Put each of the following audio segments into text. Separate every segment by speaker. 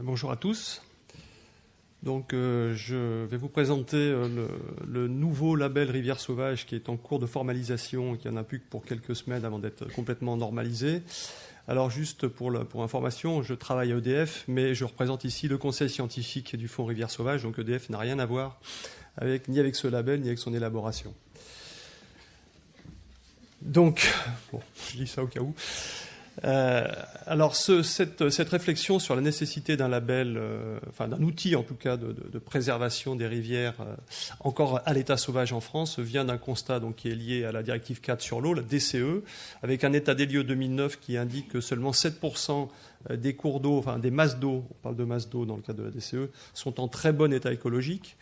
Speaker 1: Bonjour à tous. Donc, je vais vous présenter le nouveau label Rivière Sauvage qui est en cours de formalisation et qui en a plus que pour quelques semaines avant d'être complètement normalisé. Alors, juste pour information, je travaille à EDF, mais je représente ici le conseil scientifique du fonds Rivière Sauvage. Donc, EDF n'a rien à voir ni avec ce label, ni avec son élaboration. Donc, bon, je dis ça au cas où. Alors, cette réflexion sur la nécessité d'un label, d'un outil en tout cas de préservation des rivières encore à l'état sauvage en France, vient d'un constat donc, qui est lié à la directive 4 sur l'eau, la DCE, avec un état des lieux 2009 qui indique que seulement 7% des cours d'eau, des masses d'eau, on parle de masses d'eau dans le cadre de la DCE, sont en très bon état écologique,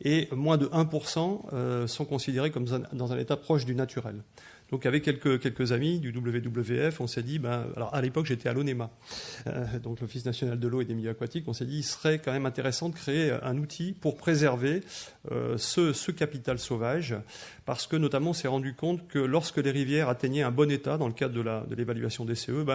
Speaker 1: et moins de 1% sont considérés comme dans un état proche du naturel. Donc avec quelques amis du WWF, on s'est dit, alors à l'époque j'étais à l'ONEMA, donc l'Office national de l'eau et des milieux aquatiques, on s'est dit il serait quand même intéressant de créer un outil pour préserver ce capital sauvage, parce que notamment on s'est rendu compte que lorsque les rivières atteignaient un bon état dans le cadre de l'évaluation des CE,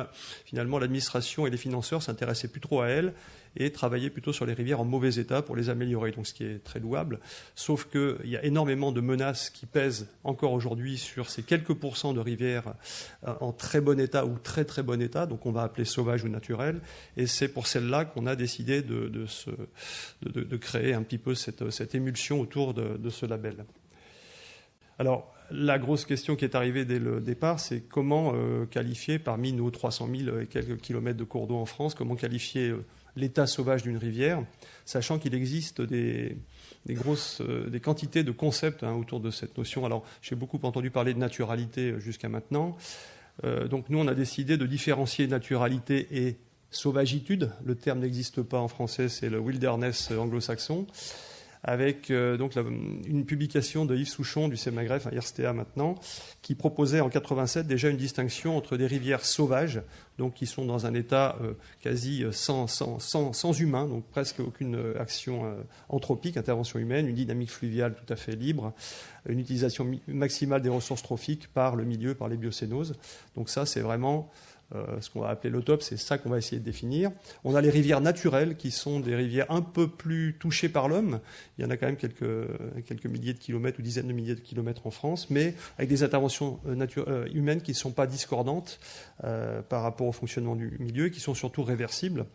Speaker 1: finalement l'administration et les financeurs s'intéressaient plus trop à elles et travaillaient plutôt sur les rivières en mauvais état pour les améliorer, donc ce qui est très louable. Sauf qu'il y a énormément de menaces qui pèsent encore aujourd'hui sur ces quelques pourcents de rivières en très bon état ou très très bon état, donc on va appeler sauvages ou naturelles, et c'est pour celles-là qu'on a décidé de créer un petit peu cette émulsion autour de ce label. Alors, la grosse question qui est arrivée dès le départ, c'est comment qualifier parmi nos 300 000 et quelques kilomètres de cours d'eau en France, comment qualifier l'état sauvage d'une rivière, sachant qu'il existe des quantités de concepts autour de cette notion. Alors, j'ai beaucoup entendu parler de naturalité jusqu'à maintenant. Donc, nous, on a décidé de différencier naturalité et sauvagitude. Le terme n'existe pas en français, c'est le wilderness anglo-saxon, avec donc une publication de Yves Souchon du CEMAGREF, IRSTEA maintenant, qui proposait en 87 déjà une distinction entre des rivières sauvages, donc qui sont dans un état quasi sans humain, donc presque aucune action anthropique, intervention humaine, une dynamique fluviale tout à fait libre, une utilisation maximale des ressources trophiques par le milieu, par les biocénoses. Donc ça, c'est vraiment ce qu'on va appeler l'autope, c'est ça qu'on va essayer de définir. On a les rivières naturelles qui sont des rivières un peu plus touchées par l'homme. Il y en a quand même quelques milliers de kilomètres ou dizaines de milliers de kilomètres en France, mais avec des interventions humaines qui ne sont pas discordantes par rapport au fonctionnement du milieu et qui sont surtout réversibles.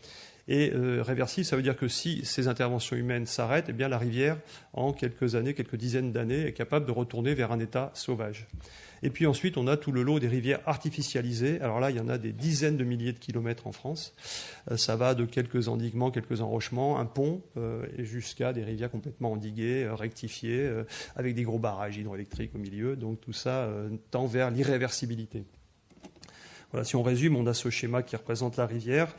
Speaker 1: Et réversible, ça veut dire que si ces interventions humaines s'arrêtent, eh bien la rivière, en quelques années, quelques dizaines d'années, est capable de retourner vers un état sauvage. Et puis ensuite, on a tout le lot des rivières artificialisées. Alors là, il y en a des dizaines de milliers de kilomètres en France. Ça va de quelques endiguements, quelques enrochements, un pont, et jusqu'à des rivières complètement endiguées, rectifiées, avec des gros barrages hydroélectriques au milieu. Donc tout ça tend vers l'irréversibilité. Voilà, si on résume, on a ce schéma qui représente la rivière.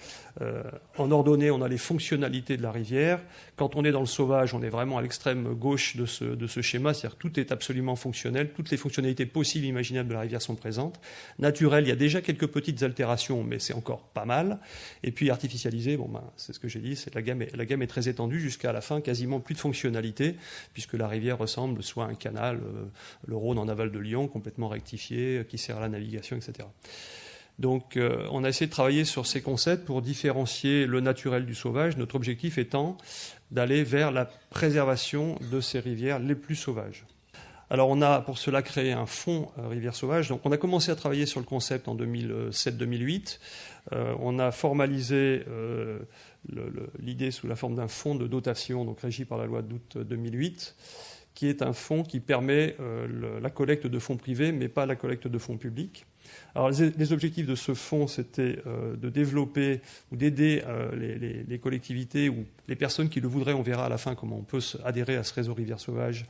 Speaker 1: En ordonnée, on a les fonctionnalités de la rivière. Quand on est dans le sauvage, on est vraiment à l'extrême gauche de ce schéma, c'est-à-dire que tout est absolument fonctionnel. Toutes les fonctionnalités possibles et imaginables de la rivière sont présentes. Naturel, il y a déjà quelques petites altérations, mais c'est encore pas mal. Et puis artificialisé, c'est ce que j'ai dit, la gamme est très étendue jusqu'à la fin, quasiment plus de fonctionnalité, puisque la rivière ressemble soit à un canal, le Rhône en aval de Lyon, complètement rectifié, qui sert à la navigation, etc. Donc on a essayé de travailler sur ces concepts pour différencier le naturel du sauvage, notre objectif étant d'aller vers la préservation de ces rivières les plus sauvages. Alors on a pour cela créé un fonds rivières sauvages. Donc on a commencé à travailler sur le concept en 2007-2008. On a formalisé l'idée sous la forme d'un fonds de dotation, donc régi par la loi d'août 2008, qui est un fonds qui permet la collecte de fonds privés, mais pas la collecte de fonds publics. Alors, les objectifs de ce fonds, c'était de développer ou d'aider les collectivités ou les personnes qui le voudraient, on verra à la fin comment on peut adhérer à ce réseau rivières sauvages,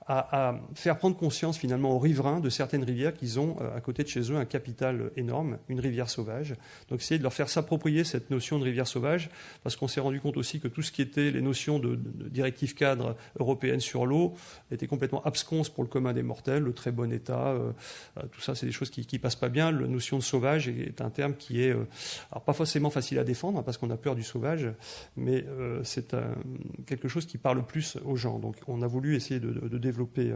Speaker 1: à faire prendre conscience finalement aux riverains de certaines rivières qu'ils ont à côté de chez eux un capital énorme, une rivière sauvage. Donc essayer de leur faire s'approprier cette notion de rivière sauvage, parce qu'on s'est rendu compte aussi que tout ce qui était les notions de directive cadre européenne sur l'eau était complètement absconse pour le commun des mortels, le très bon état, tout ça c'est des choses qui passent pas bien. La notion de sauvage est un terme qui est alors pas forcément facile à défendre, parce qu'on a peur du sauvage, mais c'est quelque chose qui parle plus aux gens. Donc on a voulu essayer de développer développer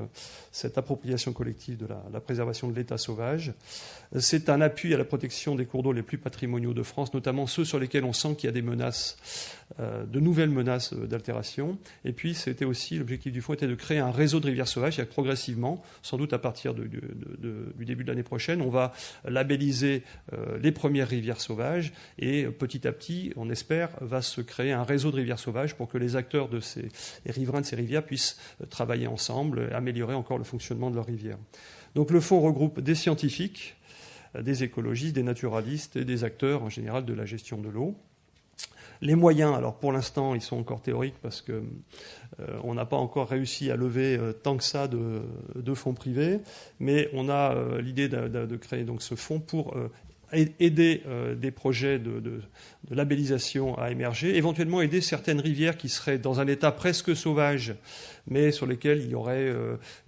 Speaker 1: cette appropriation collective de la préservation de l'état sauvage. C'est un appui à la protection des cours d'eau les plus patrimoniaux de France, notamment ceux sur lesquels on sent qu'il y a des menaces, de nouvelles menaces d'altération. Et puis, c'était aussi, l'objectif du fonds était de créer un réseau de rivières sauvages. Et progressivement, sans doute à partir du début de l'année prochaine, on va labelliser les premières rivières sauvages. Et petit à petit, on espère, va se créer un réseau de rivières sauvages pour que les acteurs les riverains de ces rivières puissent travailler ensemble et améliorer encore le fonctionnement de leurs rivières. Donc le fonds regroupe des scientifiques, des écologistes, des naturalistes et des acteurs en général de la gestion de l'eau. Les moyens, alors pour l'instant, ils sont encore théoriques parce que on n'a pas encore réussi à lever tant que ça de fonds privés, mais on a l'idée de créer donc ce fonds pour aider des projets de labellisation à émerger, éventuellement aider certaines rivières qui seraient dans un état presque sauvage, mais sur lesquelles il y aurait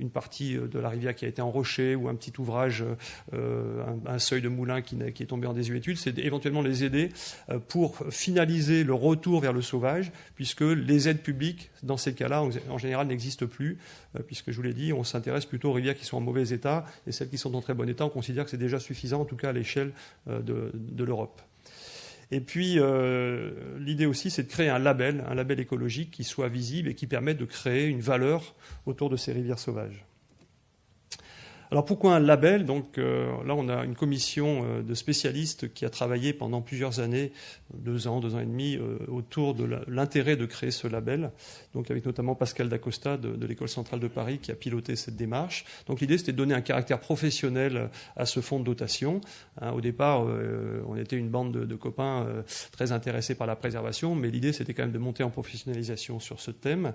Speaker 1: une partie de la rivière qui a été enrochée ou un petit ouvrage, un seuil de moulin qui est tombé en désuétude, c'est éventuellement les aider pour finaliser le retour vers le sauvage, puisque les aides publiques, dans ces cas-là, en général, n'existent plus, puisque je vous l'ai dit, on s'intéresse plutôt aux rivières qui sont en mauvais état, et celles qui sont en très bon état, on considère que c'est déjà suffisant, en tout cas à l'échelle de l'Europe. Et puis, l'idée aussi, c'est de créer un label écologique qui soit visible et qui permette de créer une valeur autour de ces rivières sauvages. Alors pourquoi un label ? Donc là, on a une commission de spécialistes qui a travaillé pendant plusieurs années, 2 ans et demi, autour de l'intérêt de créer ce label. Donc avec notamment Pascal Dacosta de l'École centrale de Paris qui a piloté cette démarche. Donc l'idée, c'était de donner un caractère professionnel à ce fonds de dotation. Au départ, on était une bande de copains très intéressés par la préservation, mais l'idée, c'était quand même de monter en professionnalisation sur ce thème.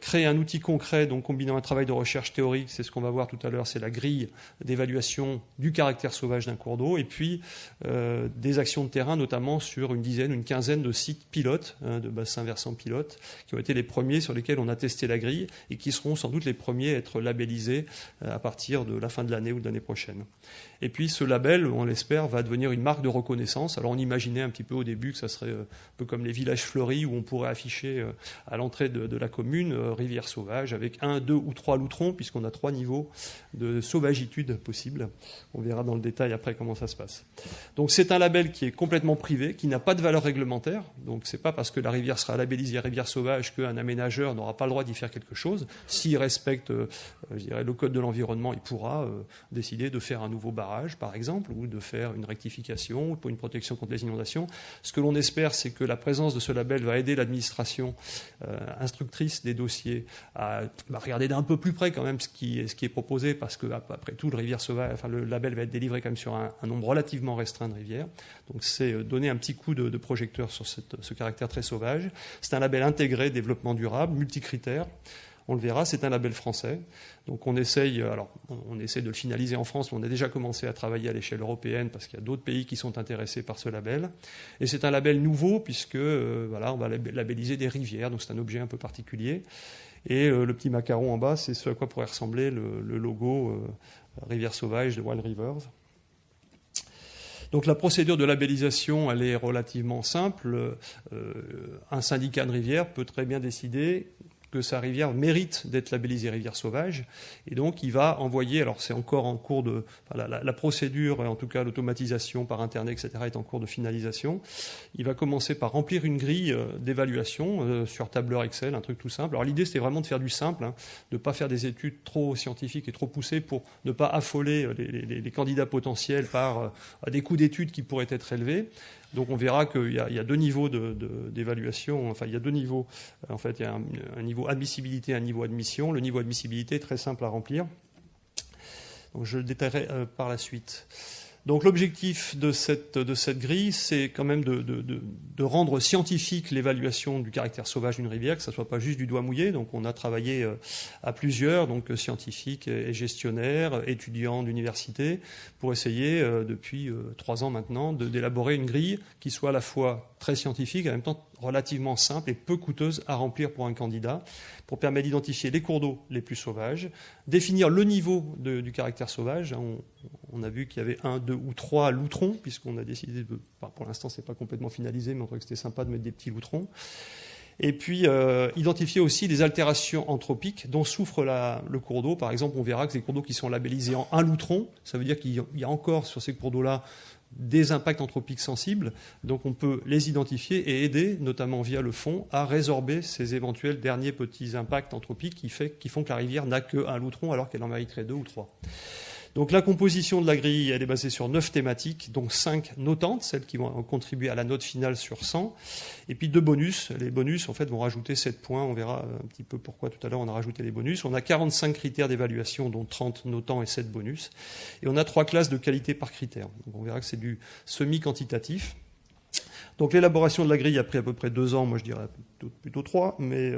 Speaker 1: Créer un outil concret, donc combinant un travail de recherche théorique, c'est ce qu'on va voir tout à l'heure, c'est la grille d'évaluation du caractère sauvage d'un cours d'eau, et puis des actions de terrain, notamment sur une quinzaine de sites pilotes, de bassins versants pilotes, qui ont été les premiers sur lesquels on a testé la grille, et qui seront sans doute les premiers à être labellisés à partir de la fin de l'année ou de l'année prochaine. Et puis ce label, on l'espère, va devenir une marque de reconnaissance. Alors on imaginait un petit peu au début que ça serait un peu comme les villages fleuris, où on pourrait afficher à l'entrée de la commune rivière sauvage avec 1, 2 ou 3 loutrons, puisqu'on a 3 niveaux de sauvagitude possible. On verra dans le détail après comment ça se passe. Donc c'est un label qui est complètement privé, qui n'a pas de valeur réglementaire. Donc c'est pas parce que la rivière sera labellisée rivière sauvage qu'un aménageur n'aura pas le droit d'y faire quelque chose. S'il respecte, je dirais, le code de l'environnement, il pourra décider de faire un nouveau barrage, par exemple, ou de faire une rectification, ou pour une protection contre les inondations. Ce que l'on espère, c'est que la présence de ce label va aider l'administration instructrice des dossiers à regarder d'un peu plus près quand même ce qui est proposé, parce que après tout, le label va être délivré quand même sur un nombre relativement restreint de rivières. Donc c'est donner un petit coup de projecteur sur ce caractère très sauvage. C'est un label intégré, développement durable, multicritères. On le verra, c'est un label français. Donc on essaie de le finaliser en France, mais on a déjà commencé à travailler à l'échelle européenne parce qu'il y a d'autres pays qui sont intéressés par ce label. Et c'est un label nouveau puisque on va labelliser des rivières, donc c'est un objet un peu particulier. Et le petit macaron en bas, c'est ce à quoi pourrait ressembler le logo Rivière Sauvage de Wild Rivers. Donc la procédure de labellisation, elle est relativement simple. Un syndicat de rivière peut très bien décider que sa rivière mérite d'être labellisée rivière sauvage, et donc il va envoyer, alors c'est encore en cours de, la procédure, en tout cas l'automatisation par Internet, etc., est en cours de finalisation. Il va commencer par remplir une grille d'évaluation sur tableur Excel, un truc tout simple. Alors l'idée, c'était vraiment de faire du simple, de ne pas faire des études trop scientifiques et trop poussées pour ne pas affoler les candidats potentiels par des coûts d'études qui pourraient être élevés. Donc on verra qu'il y a 2 niveaux d'évaluation, enfin il y a 2 niveaux, en fait il y a un niveau admissibilité et un niveau admission. Le niveau admissibilité est très simple à remplir, donc je le détaillerai par la suite. Donc l'objectif de cette grille, c'est quand même de rendre scientifique l'évaluation du caractère sauvage d'une rivière, que ça ne soit pas juste du doigt mouillé. Donc on a travaillé à plusieurs, donc scientifiques et gestionnaires, étudiants d'université, pour essayer depuis 3 ans maintenant d'élaborer une grille qui soit à la fois très scientifique et en même temps relativement simple et peu coûteuse à remplir pour un candidat, pour permettre d'identifier les cours d'eau les plus sauvages, définir le niveau du caractère sauvage. On a vu qu'il y avait 1, 2 ou 3 loutrons, puisqu'on a décidé pour l'instant c'est pas complètement finalisé, mais on trouvait que c'était sympa de mettre des petits loutrons. Et puis, identifier aussi les altérations anthropiques dont souffre le cours d'eau. Par exemple, on verra que les cours d'eau qui sont labellisés en 1 loutron, ça veut dire qu'il y a encore sur ces cours d'eau-là des impacts anthropiques sensibles. Donc, on peut les identifier et aider, notamment via le fond, à résorber ces éventuels derniers petits impacts anthropiques qui font que la rivière n'a que 1 loutron alors qu'elle en mériterait 2 ou 3. Donc la composition de la grille, elle est basée sur 9 thématiques, donc 5 notantes, celles qui vont contribuer à la note finale sur 100, et puis 2 bonus. Les bonus, en fait, vont rajouter 7 points. On verra un petit peu pourquoi tout à l'heure on a rajouté les bonus. On a 45 critères d'évaluation, dont 30 notants et 7 bonus. Et on a 3 classes de qualité par critère. Donc on verra que c'est du semi-quantitatif. Donc l'élaboration de la grille a pris à peu près 2 ans, moi je dirais plutôt 3, mais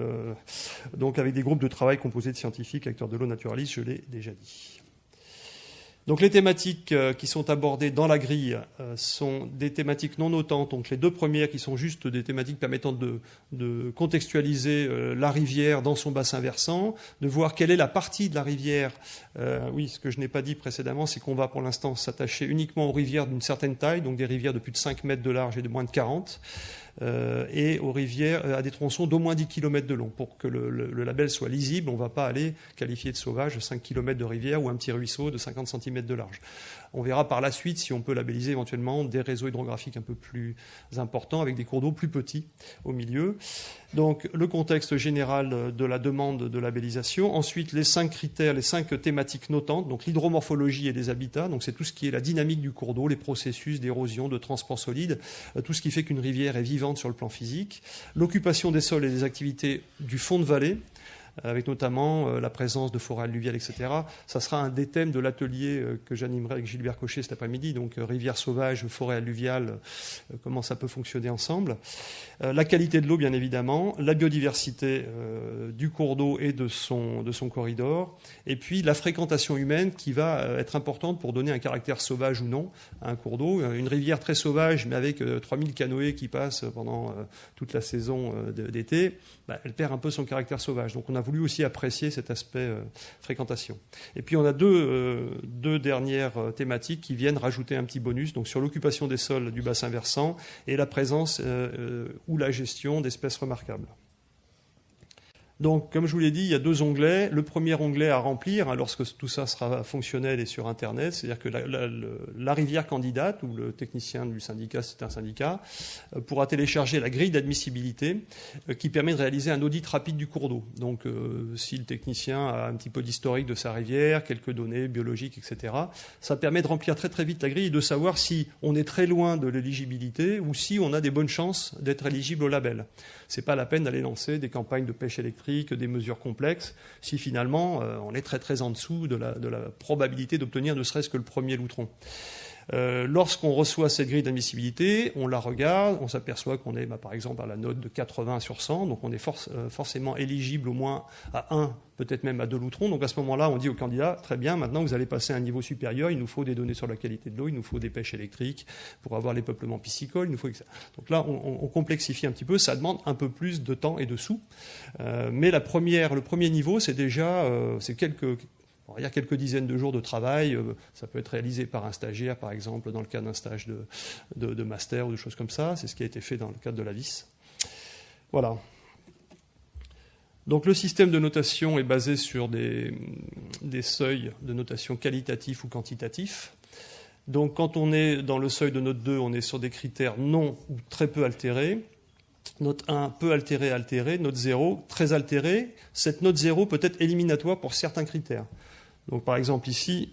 Speaker 1: donc avec des groupes de travail composés de scientifiques, acteurs de l'eau, naturalistes, je l'ai déjà dit. Donc les thématiques qui sont abordées dans la grille sont des thématiques non notantes. Donc les 2 premières qui sont juste des thématiques permettant de contextualiser la rivière dans son bassin versant, de voir quelle est la partie de la rivière. Oui, ce que je n'ai pas dit précédemment, c'est qu'on va pour l'instant s'attacher uniquement aux rivières d'une certaine taille, donc des rivières de plus de 5 mètres de large et de moins de 40. Et aux rivières à des tronçons d'au moins 10 km de long. Pour que le label soit lisible, on ne va pas aller qualifier de sauvage 5 km de rivière ou un petit ruisseau de 50 cm de large. On verra par la suite si on peut labelliser éventuellement des réseaux hydrographiques un peu plus importants avec des cours d'eau plus petits au milieu. Donc le contexte général de la demande de labellisation. Ensuite, les 5 critères, les 5 thématiques notantes, donc l'hydromorphologie et les habitats. Donc c'est tout ce qui est la dynamique du cours d'eau, les processus d'érosion, de transport solide, tout ce qui fait qu'une rivière est vivante sur le plan physique. L'occupation des sols et des activités du fond de vallée, avec notamment la présence de forêts alluviales, etc. Ça sera un des thèmes de l'atelier que j'animerai avec Gilbert Cochet cet après-midi, donc rivière sauvage, forêt alluviale, comment ça peut fonctionner ensemble. La qualité de l'eau, bien évidemment, la biodiversité du cours d'eau et de son corridor, et puis la fréquentation humaine qui va être importante pour donner un caractère sauvage ou non à un cours d'eau. Une rivière très sauvage, mais avec 3000 canoës qui passent pendant toute la saison d'été, elle perd un peu son caractère sauvage. Donc on a voulu aussi apprécier cet aspect fréquentation. Et puis on a deux dernières thématiques qui viennent rajouter un petit bonus, donc sur l'occupation des sols du bassin versant et la présence ou la gestion d'espèces remarquables. Donc, comme je vous l'ai dit, il y a 2 onglets. Le premier onglet à remplir, lorsque tout ça sera fonctionnel et sur Internet, c'est-à-dire que la rivière candidate, ou le technicien du syndicat, c'est un syndicat, pourra télécharger la grille d'admissibilité qui permet de réaliser un audit rapide du cours d'eau. Donc, si le technicien a un petit peu d'historique de sa rivière, quelques données biologiques, etc., ça permet de remplir très très vite la grille et de savoir si on est très loin de l'éligibilité ou si on a des bonnes chances d'être éligible au label. C'est pas la peine d'aller lancer des campagnes de pêche électrique, des mesures complexes, si finalement on est très très en dessous de la probabilité d'obtenir ne serait-ce que le premier loutron. Lorsqu'on reçoit cette grille d'admissibilité, on la regarde, on s'aperçoit qu'on est par exemple à la note de 80 sur 100, donc on est forcément éligible au moins à 1, peut-être même à 2 loutrons. Donc à ce moment-là, on dit au candidat, très bien, maintenant vous allez passer à un niveau supérieur, il nous faut des données sur la qualité de l'eau, il nous faut des pêches électriques pour avoir les peuplements piscicoles, il nous faut... Donc là, on complexifie un petit peu, ça demande un peu plus de temps et de sous. Mais le premier niveau, c'est déjà il y a quelques dizaines de jours de travail. Ça peut être réalisé par un stagiaire, par exemple, dans le cadre d'un stage de master ou de choses comme ça. C'est ce qui a été fait dans le cadre de la LIS. Voilà. Donc le système de notation est basé sur des seuils de notation qualitatifs ou quantitatifs. Donc quand on est dans le seuil de note 2, on est sur des critères non ou très peu altérés. Note 1, peu altéré, altéré. Note 0, très altéré. Cette note 0 peut être éliminatoire pour certains critères. Donc, par exemple, ici,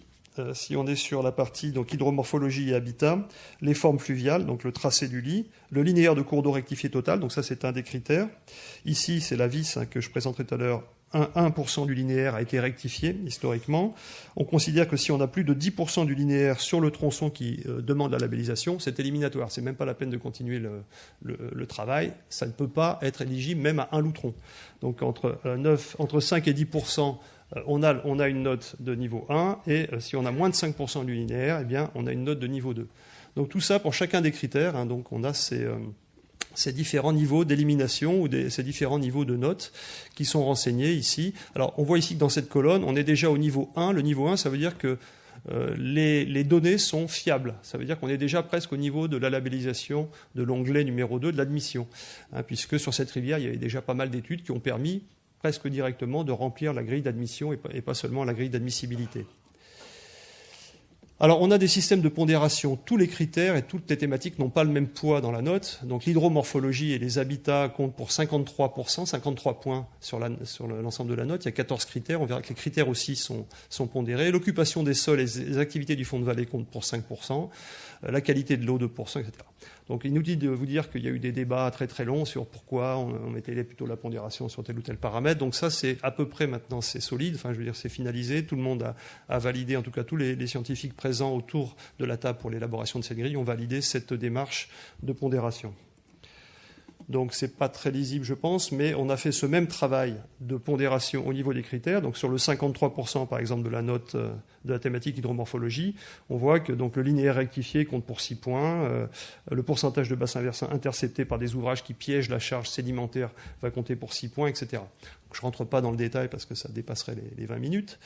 Speaker 1: si on est sur la partie donc, hydromorphologie et habitat, les formes fluviales, donc le tracé du lit, le linéaire de cours d'eau rectifié total, donc ça c'est un des critères. Ici, c'est la vis que je présenterai tout à l'heure. 1% du linéaire a été rectifié historiquement. On considère que si on a plus de 10% du linéaire sur le tronçon qui demande la labellisation, c'est éliminatoire. C'est même pas la peine de continuer le travail. Ça ne peut pas être éligible même à un loutron. Donc entre 5 et 10%, on a une note de niveau 1, et si on a moins de 5% du linéaire, eh bien, on a une note de niveau 2. Donc tout ça pour chacun des critères, donc on a ces différents niveaux d'élimination ou ces différents niveaux de notes qui sont renseignés ici. Alors on voit ici que dans cette colonne, on est déjà au niveau 1. Le niveau 1, ça veut dire que les données sont fiables. Ça veut dire qu'on est déjà presque au niveau de la labellisation de l'onglet numéro 2 de l'admission, hein, puisque sur cette rivière, il y avait déjà pas mal d'études qui ont permis presque directement de remplir la grille d'admission et pas seulement la grille d'admissibilité. Alors, on a des systèmes de pondération. Tous les critères et toutes les thématiques n'ont pas le même poids dans la note. Donc, l'hydromorphologie et les habitats comptent pour 53%, 53 points sur l'ensemble de la note. Il y a 14 critères. On verra que les critères aussi sont pondérés. L'occupation des sols et les activités du fond de vallée comptent pour 5%. La qualité de l'eau, 2%, etc. Donc, inutile de vous dire qu'il y a eu des débats très très longs sur pourquoi on mettait plutôt la pondération sur tel ou tel paramètre. Donc ça, c'est à peu près maintenant, c'est solide. Enfin, je veux dire, c'est finalisé. Tout le monde a validé, en tout cas tous les scientifiques présents autour de la table pour l'élaboration de cette grille ont validé cette démarche de pondération. Donc, c'est pas très lisible, je pense, mais on a fait ce même travail de pondération au niveau des critères. Donc, sur le 53%, par exemple, de la note de la thématique hydromorphologie, on voit que donc, le linéaire rectifié compte pour 6 points. Le pourcentage de bassins versants interceptés par des ouvrages qui piègent la charge sédimentaire va compter pour 6 points, etc. Donc, je ne rentre pas dans le détail parce que ça dépasserait les 20 minutes.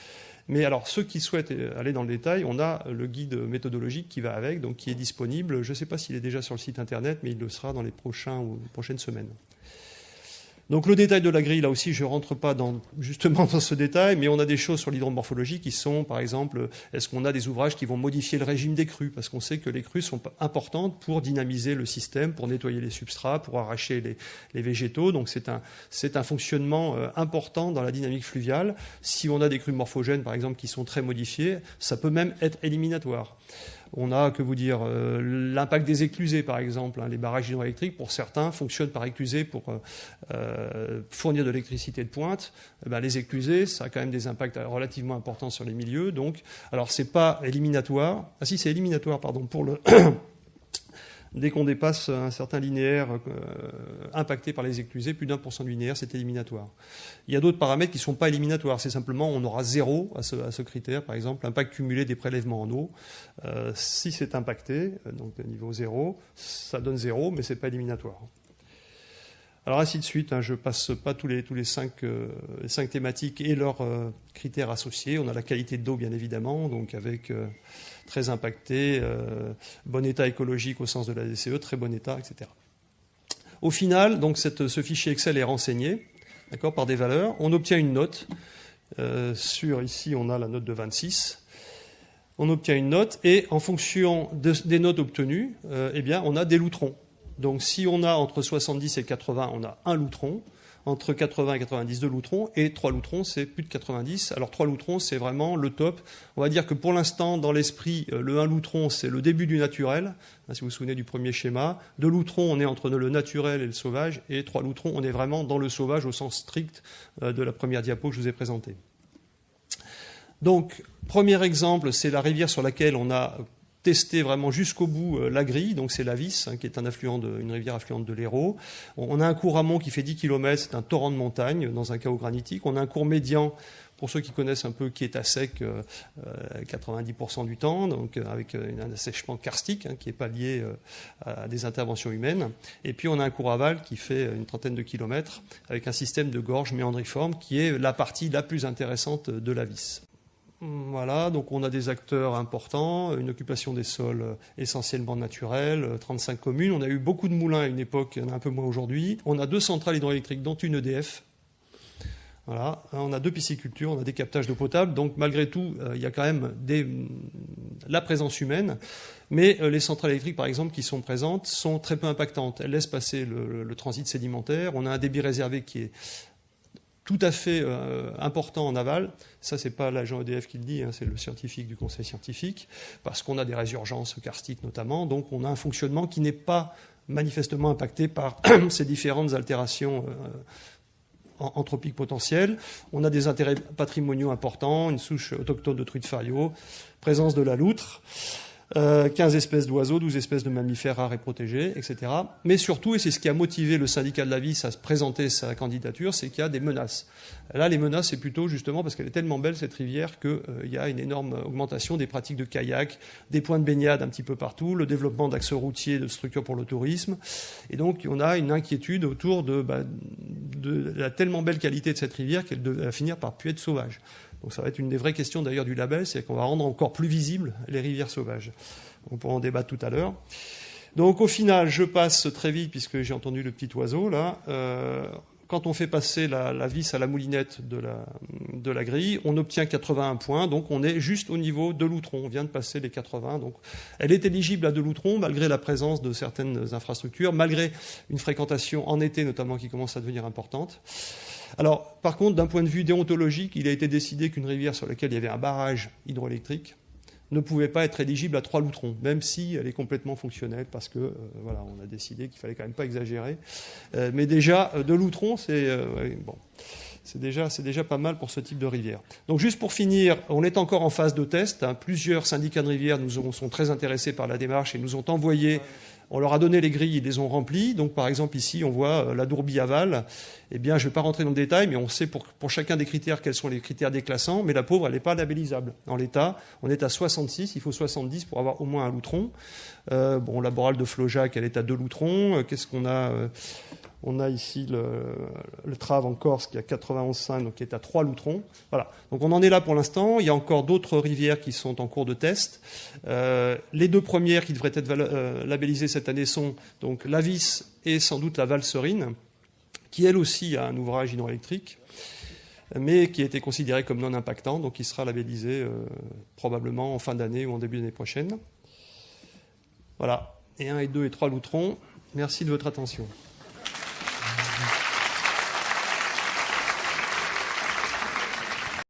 Speaker 1: Mais alors, ceux qui souhaitent aller dans le détail, on a le guide méthodologique qui va avec, donc qui est disponible. Je ne sais pas s'il est déjà sur le site internet, mais il le sera dans les prochaines semaines. Donc le détail de la grille, là aussi, je ne rentre pas justement dans ce détail, mais on a des choses sur l'hydromorphologie qui sont, par exemple, est-ce qu'on a des ouvrages qui vont modifier le régime des crues? Parce qu'on sait que les crues sont importantes pour dynamiser le système, pour nettoyer les substrats, pour arracher les végétaux. Donc c'est un fonctionnement important dans la dynamique fluviale. Si on a des crues morphogènes, par exemple, qui sont très modifiées, ça peut même être éliminatoire. On a, que vous dire, l'impact des éclusés, par exemple. Les barrages hydroélectriques, pour certains, fonctionnent par éclusés pour fournir de l'électricité de pointe. Les éclusés, ça a quand même des impacts relativement importants sur les milieux. Donc, alors, c'est pas éliminatoire. Ah si, c'est éliminatoire, pardon, pour le... Dès qu'on dépasse un certain linéaire impacté par les éclusés, plus d'1% du linéaire, c'est éliminatoire. Il y a d'autres paramètres qui ne sont pas éliminatoires. C'est simplement, on aura 0 à ce critère. Par exemple, l'impact cumulé des prélèvements en eau. Si c'est impacté, donc de niveau 0, ça donne 0, mais ce n'est pas éliminatoire. Alors ainsi de suite, je ne passe pas tous les 5 thématiques et leurs critères associés. On a la qualité de l'eau, bien évidemment, donc avec très impacté, bon état écologique au sens de la DCE, très bon état, etc. Au final, donc ce fichier Excel est renseigné, d'accord, par des valeurs. On obtient une note. Ici, on a la note de 26. On obtient une note et en fonction des notes obtenues, on a des loutrons. Donc si on a entre 70 et 80, on a un loutron. Entre 80 et 90, 2 loutrons. Et 3 loutrons, c'est plus de 90. Alors 3 loutrons, c'est vraiment le top. On va dire que pour l'instant, dans l'esprit, le 1 loutron, c'est le début du naturel. Si vous vous souvenez du premier schéma. 2 loutrons, on est entre le naturel et le sauvage. Et 3 loutrons, on est vraiment dans le sauvage au sens strict de la première diapo que je vous ai présentée. Donc, premier exemple, c'est la rivière sur laquelle on a testé vraiment jusqu'au bout la grille, donc c'est la Vis, qui est une rivière affluente de l'Hérault. On a un cours amont qui fait 10 km, c'est un torrent de montagne dans un chaos granitique. On a un cours médian, pour ceux qui connaissent un peu, qui est à sec 90% du temps, donc avec un assèchement karstique qui n'est pas lié à des interventions humaines. Et puis on a un cours aval qui fait une trentaine de kilomètres avec un système de gorge méandriforme qui est la partie la plus intéressante de la Vis. Voilà, donc on a des acteurs importants, une occupation des sols essentiellement naturelle, 35 communes. On a eu beaucoup de moulins à une époque, il y en a un peu moins aujourd'hui. On a 2 centrales hydroélectriques, dont une EDF. Voilà, on a 2 piscicultures, on a des captages d'eau potable. Donc malgré tout, il y a quand même la présence humaine. Mais les centrales électriques, par exemple, qui sont présentes, sont très peu impactantes. Elles laissent passer le transit sédimentaire. On a un débit réservé qui est tout à fait important en aval. Ça, c'est pas l'agent EDF qui le dit, c'est le scientifique du conseil scientifique, parce qu'on a des résurgences karstiques notamment, donc on a un fonctionnement qui n'est pas manifestement impacté par ces différentes altérations anthropiques potentielles. On a des intérêts patrimoniaux importants, une souche autochtone de truite fario, présence de la loutre, 15 espèces d'oiseaux, 12 espèces de mammifères rares et protégés, etc. Mais surtout, et c'est ce qui a motivé le syndicat de la Vis à se présenter sa candidature, c'est qu'il y a des menaces. Là, les menaces, c'est plutôt justement parce qu'elle est tellement belle, cette rivière, qu'il y a une énorme augmentation des pratiques de kayak, des points de baignade un petit peu partout, le développement d'axes routiers, de structures pour le tourisme. Et donc, on a une inquiétude autour de la tellement belle qualité de cette rivière qu'elle va finir par pu être sauvage. Donc ça va être une des vraies questions d'ailleurs du label, c'est qu'on va rendre encore plus visibles les rivières sauvages. On pourra en débattre tout à l'heure. Donc au final, je passe très vite puisque j'ai entendu le petit oiseau là. Quand on fait passer la vis à la moulinette de la grille, on obtient 81 points, donc on est juste au niveau de l'outron. On vient de passer les 80, donc elle est éligible à de l'outron malgré la présence de certaines infrastructures, malgré une fréquentation en été notamment qui commence à devenir importante. Alors, par contre, d'un point de vue déontologique, il a été décidé qu'une rivière sur laquelle il y avait un barrage hydroélectrique ne pouvait pas être éligible à 3 loutrons, même si elle est complètement fonctionnelle, parce que voilà, on a décidé qu'il fallait quand même pas exagérer. Mais déjà, 2 loutrons, c'est déjà pas mal pour ce type de rivière. Donc juste pour finir, on est encore en phase de test. Plusieurs syndicats de rivières sont très intéressés par la démarche et nous ont envoyé. On leur a donné les grilles, ils les ont remplies. Donc, par exemple, ici, on voit la Dourbie aval. Eh bien, je ne vais pas rentrer dans le détail, mais on sait pour chacun des critères quels sont les critères déclassants. Mais la pauvre, elle n'est pas labellisable. En l'état, on est à 66. Il faut 70 pour avoir au moins un loutron. La Boral de Flojac, elle est à 2 loutrons. Qu'est-ce qu'on a On a ici le Trave en Corse qui a 91,5, donc qui est à 3 loutrons. Voilà. Donc on en est là pour l'instant. Il y a encore d'autres rivières qui sont en cours de test. Les 2 premières qui devraient être labellisées cette année sont donc la Vis et sans doute la Valserine, qui elle aussi a un ouvrage hydroélectrique, mais qui a été considéré comme non impactant, donc qui sera labellisé probablement en fin d'année ou en début d'année prochaine. Voilà. Et 1 et 2 et 3 loutrons. Merci de votre attention.